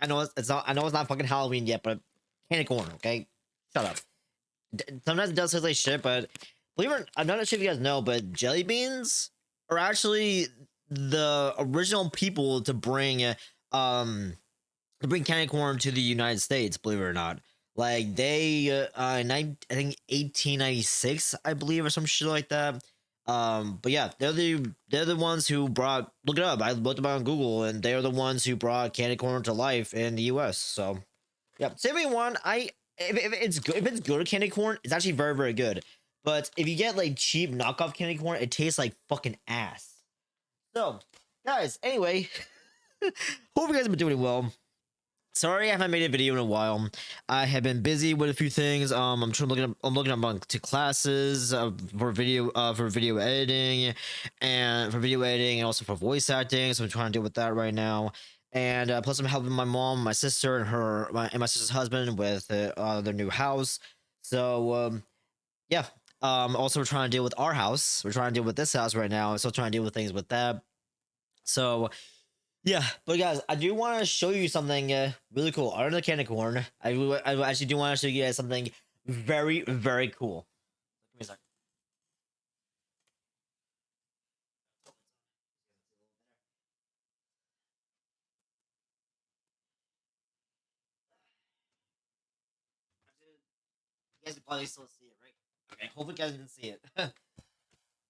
I know it's not fucking Halloween yet, but candy corn, okay? Shut up. Sometimes it does taste like shit, but believe it or not, I'm not sure if you guys know, but jelly beans are actually the original people to bring candy corn to the United States. Believe it or not, like I think 1896, I believe, or some shit like that. But yeah, they're the ones who brought. Look it up. I looked them up on Google, and they're the ones who brought candy corn to life in the U.S. So yeah, same one. If it's good, if it's good candy corn, it's actually very very good. But if you get like cheap knockoff candy corn, it tastes like fucking ass. So guys, anyway, hope you guys have been doing well. Sorry I haven't made a video in a while. I have been busy with a few things. I'm looking up on to classes for video editing and also for voice acting. So I'm trying to deal with that right now. And plus I'm helping my mom, my sister, and my sister's husband with their new house. So yeah. Also we're trying to deal with our house. We're trying to deal with this house right now. I'm still trying to deal with things with that. So yeah, but guys, I do want to show you something really cool. Other than the candy corn, I actually do want to show you guys something very, very cool. Give me a sec. You guys can probably still see it, right? Okay, hopefully you guys didn't see it.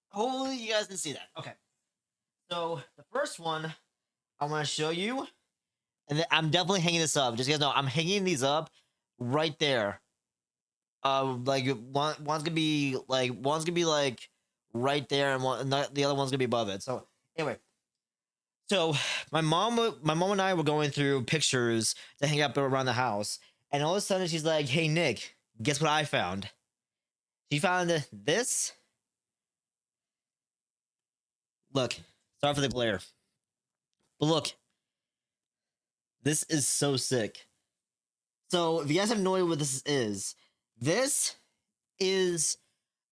Hopefully you guys didn't see that. Okay, so the first one I want to show you, and I'm definitely hanging this up. Just so you guys know, I'm hanging these up right there. Like one's gonna be like right there, and the other one's gonna be above it. So anyway, so my mom and I were going through pictures to hang up around the house, and all of a sudden she's like, "Hey Nick, guess what I found?" She found this. Look, sorry for the glare, but look, this is so sick. So if you guys have no idea what this is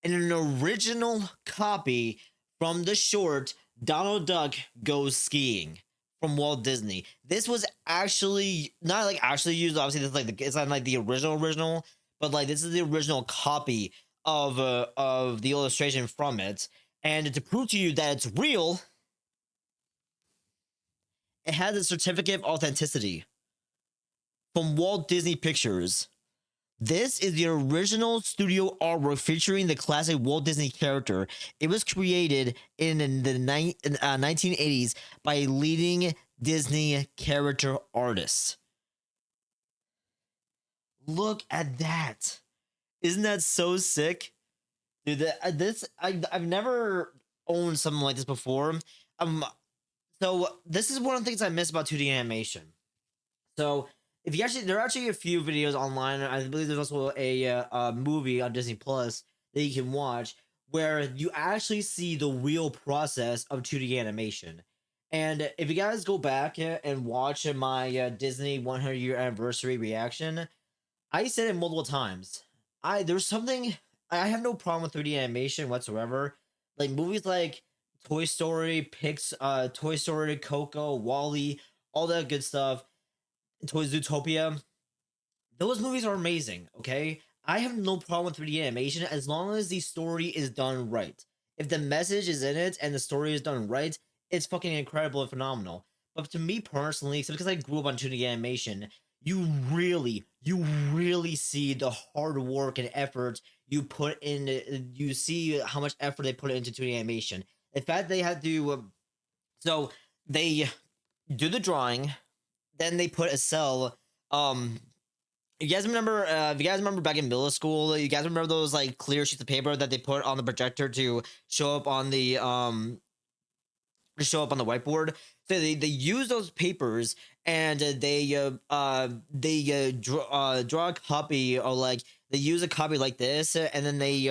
an original copy from the short Donald Duck Goes Skiing from Walt Disney. This was actually not like actually used. Obviously, this is like it's not like the original, but like this is the original copy of the illustration from it. And to prove to you that it's real, it has a certificate of authenticity from Walt Disney Pictures. This is the original studio artwork featuring the classic Walt Disney character. It was created in the 1980s by a leading Disney character artist. Look at that. Isn't that so sick? Dude, I've never owned something like this before. Um so this is one of the things I miss about 2D animation. So if you actually, there are actually a few videos online. I believe there's also a movie on Disney Plus that you can watch where you actually see the real process of 2D animation. And if you guys go back and watch my Disney 100-year anniversary reaction, I said it multiple times. There's something I have no problem with 3D animation whatsoever. Like movies like Toy Story, Coco, Wally, all that good stuff. Toy Zootopia, those movies are amazing, okay? I have no problem with 3D animation as long as the story is done right. If the message is in it and the story is done right, it's fucking incredible and phenomenal. But to me personally, so because I grew up on 2D animation, you really see the hard work and effort you put in. You see how much effort they put into 2D animation. In fact, they had to. So they do the drawing, then they put a cell. You guys remember? If you guys remember back in middle school, you guys remember those like clear sheets of paper that they put on the projector to show up on the whiteboard. So they use those papers and draw a copy, or like they use a copy like this, and then they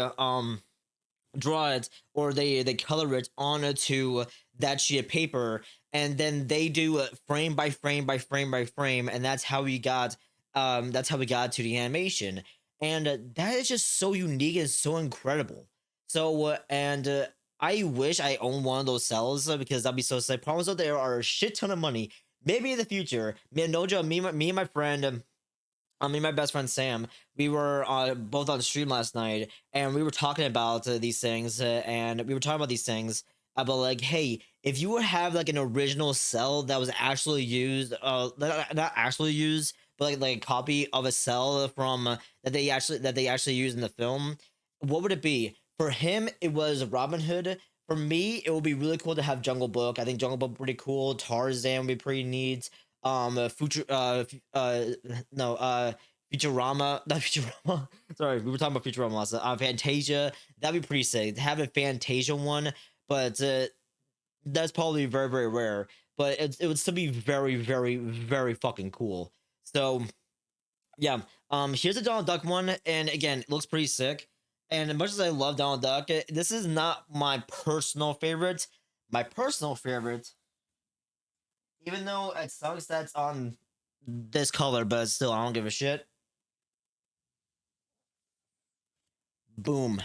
draw it, or they color it onto that sheet of paper, and then they do it frame by frame by frame by frame, and that's how we got to the animation. And that is just so unique and so incredible. So I wish I owned one of those cells because that'd be so sick. Problem is though, there are a shit ton of money. maybe in the future, me and Nojo, me and my friend. Me and my best friend Sam, we were both on stream last night, and we were talking about these things, and we were talking about these things about like, hey, if you would have like an original cell that was actually used, not actually used, but like a copy of a cell from that they actually used in the film, what would it be? For him, it was Robin Hood. For me, it would be really cool to have Jungle Book. I think Jungle Book would be pretty cool. Tarzan would be pretty neat. Future no Futurama, not Futurama. Sorry, we were talking about Futurama last. Fantasia, that'd be pretty sick. Have a Fantasia one, but that's probably very very rare. But it would still be very very very fucking cool. So yeah, here's a Donald Duck one, and again, it looks pretty sick. And as much as I love Donald Duck, this is not my personal favorite. My personal favorite, even though it sucks that's on this color, but still, I don't give a shit. Boom.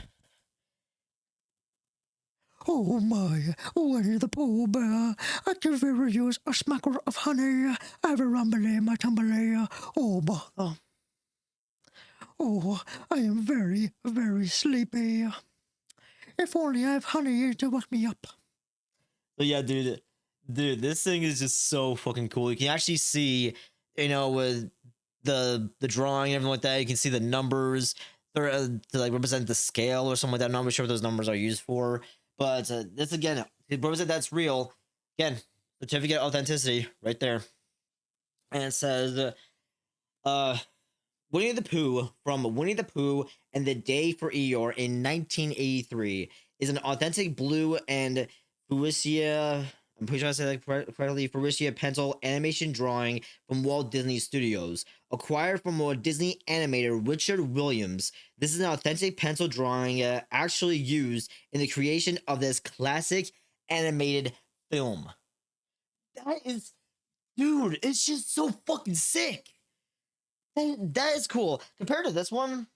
Oh my, Winnie the Pooh Bear, I can very use a smacker of honey, every rumbly, my tumbly, oh bother. Oh, I am very, very sleepy. If only I have honey to wake me up. So yeah, dude, this thing is just so fucking cool. You can actually see, with the drawing and everything like that. You can see the numbers to like represent the scale or something like that. I'm not really sure what those numbers are used for, but this again, to represent that's real. Again, certificate of authenticity right there, and it says, Winnie the Pooh from Winnie the Pooh and the Day for Eeyore in 1983 is an authentic blue and fuchsia. I'm pretty sure I said that correctly. Fuchsia pencil animation drawing from Walt Disney Studios, acquired from Walt Disney animator Richard Williams. This is an authentic pencil drawing actually used in the creation of this classic animated film. That is, dude, it's just so fucking sick. That is cool compared to this one.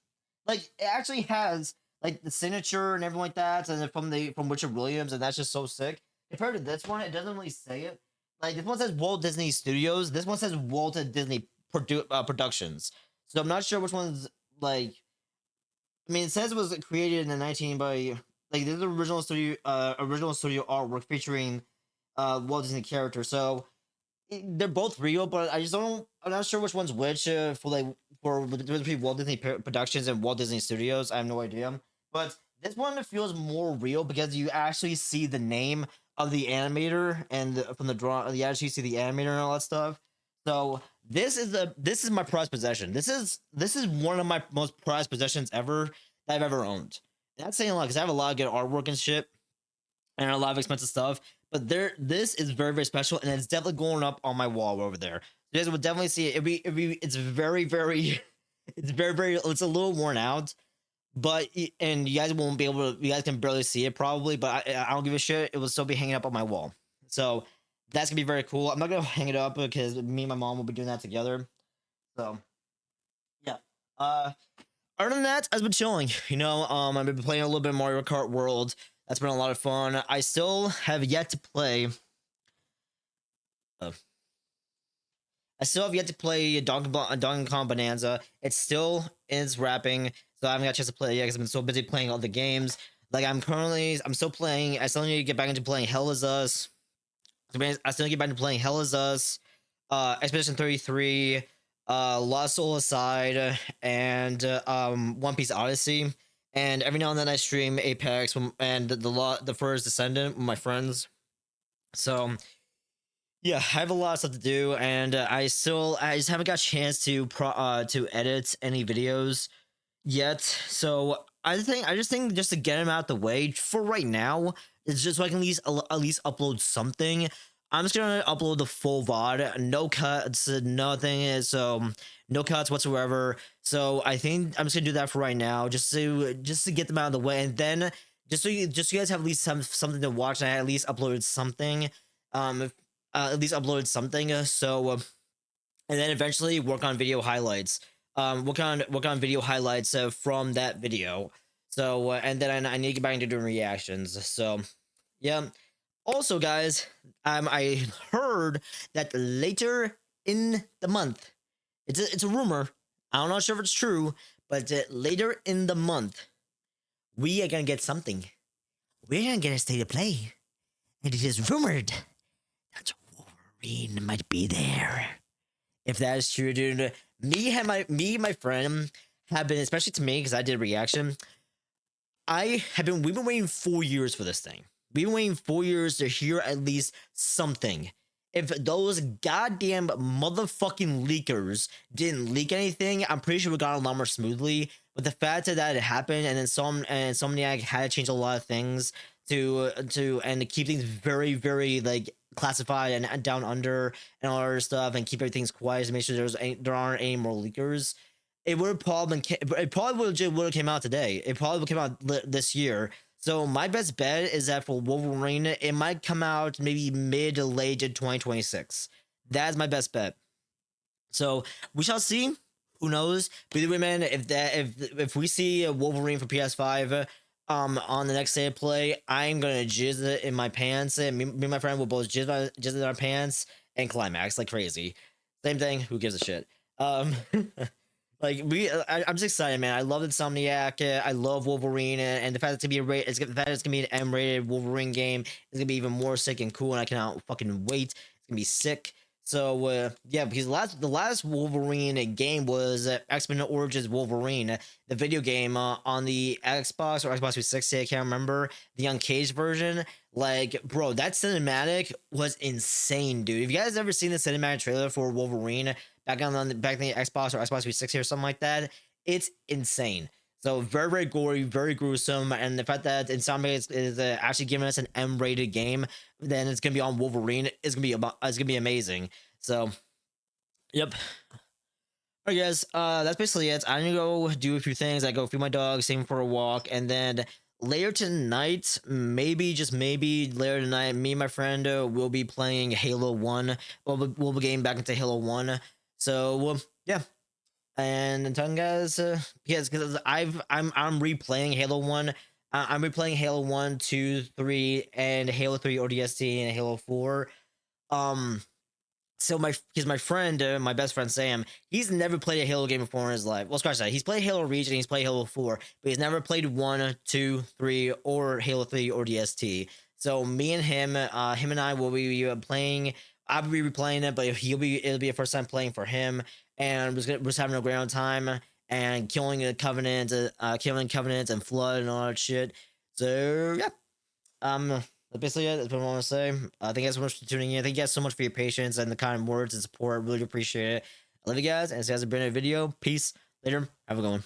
Like it actually has like the signature and everything like that, and from Richard Williams, and that's just so sick. Compared to this one, it doesn't really say it. Like this one says Walt Disney Studios. This one says Walt Disney Productions. So I'm not sure which one's like. I mean, it says it was created in the 19 by like this is original studio artwork featuring Walt Disney character. So they're both real, but I just don't. I'm not sure which one's which for like for between Walt Disney Productions and Walt Disney Studios. I have no idea, but this one feels more real because you actually see the name of the animator and from the draw. You actually see the animator and all that stuff. So this is my prized possession. This is one of my most prized possessions ever that I've ever owned. And that's saying a lot because I have a lot of good artwork and shit and a lot of expensive stuff. But this is very very special, and it's definitely going up on my wall over there. You guys will definitely see it. It's very very, it's very very. It's a little worn out, but and you guys won't be able to. You guys can barely see it probably, but I don't give a shit. It will still be hanging up on my wall. So that's gonna be very cool. I'm not gonna hang it up because me and my mom will be doing that together. So yeah. Other than that, I've been chilling. I've been playing a little bit of Mario Kart World. That's been a lot of fun. I still have yet to play. I still have yet to play Donkey Kong Bonanza. It's still is wrapping, so I haven't got a chance to play it yet because I've been so busy playing all the games. Like I'm still playing. I still need to get back into playing Hell Is Us. I still need to get back into playing Hell Is Us, Expedition 33, Lost Soul Aside, and One Piece Odyssey. And every now and then I stream Apex and the First Descendant with my friends. So yeah, I have a lot of stuff to do, and I just haven't got a chance to edit any videos yet. So I just think just to get them out the way for right now, it's just so I can at least upload something. I'm just gonna upload the full VOD, no cuts, nothing. So no cuts whatsoever. So I think I'm just gonna do that for right now, just to get them out of the way, and then just so you guys have at least something to watch. And I at least uploaded something. At least uploaded something. And then eventually work on video highlights. Work on video highlights from that video. So and then I need to get back into doing reactions. So yeah. Also, guys, I heard that later in the month, it's a rumor. I'm not sure if it's true, but later in the month, we are gonna get something. We're gonna get a state of play, and it is rumored that Wolverine might be there. If that is true, dude, me and my friend have been, especially to me, because I did a reaction. We've been waiting 4 years for this thing. We've been waiting 4 years to hear at least something. If those goddamn motherfucking leakers didn't leak anything, I'm pretty sure we got a lot more smoothly. But the fact that it happened, and then Insomniac had to change a lot of things to keep things very, very like classified and down under and all other stuff, and keep everything quiet to make sure there aren't any more leakers. It would have probably would have came out today. It probably would came out this year. So my best bet is that for Wolverine, it might come out maybe mid to late in 2026. That's my best bet. So we shall see. Who knows? But either way, man, if we see a Wolverine for PS5 on the next day of play, I'm gonna jizz it in my pants. And me and my friend will both jizz in our pants and climax like crazy. Same thing. Who gives a shit? Like I'm just excited, man. I love Insomniac. I love Wolverine, and the fact it's gonna be the fact it's gonna be an M-rated Wolverine game is gonna be even more sick and cool, and I cannot fucking wait. It's gonna be sick. So yeah, because the last Wolverine game was X-Men Origins Wolverine, the video game on the Xbox or Xbox 360. I can't remember the uncaged version. Like, bro, that cinematic was insane, dude. Have you guys ever seen the cinematic trailer for Wolverine? Back in the Xbox or Xbox 360 or something like that. It's insane. So very, very gory, very gruesome, and the fact that Insomniac is actually giving us an M-rated game, then it's gonna be on Wolverine. It's gonna be amazing. So, yep. Alright, guys. That's basically it. I'm gonna go do a few things. I go feed my dog, take him for a walk, and then later tonight, maybe just maybe later tonight, me and my friend will be playing Halo 1. We'll be getting back into Halo 1. So yeah, and until then, guys, yes, because I'm replaying Halo 1. I'm replaying Halo 1, 2, 3, and Halo 3 ODST and Halo 4. So because my friend, my best friend Sam, he's never played a Halo game before in his life. Well, scratch that. He's played Halo Reach and he's played Halo 4, but he's never played 1, 2, 3, or Halo 3 or DST. So me and him and I will be playing. I'll be replaying it, but it'll be a first time playing for him, and we're just having a great old time and killing Covenants and Flood and all that shit. So yeah, that's basically it. That's what I want to say. Thank you guys so much for tuning in. Thank you guys so much for your patience and the kind words and support. Really appreciate it. I love you guys, and this has been a video. Peace. Later. Have a good one.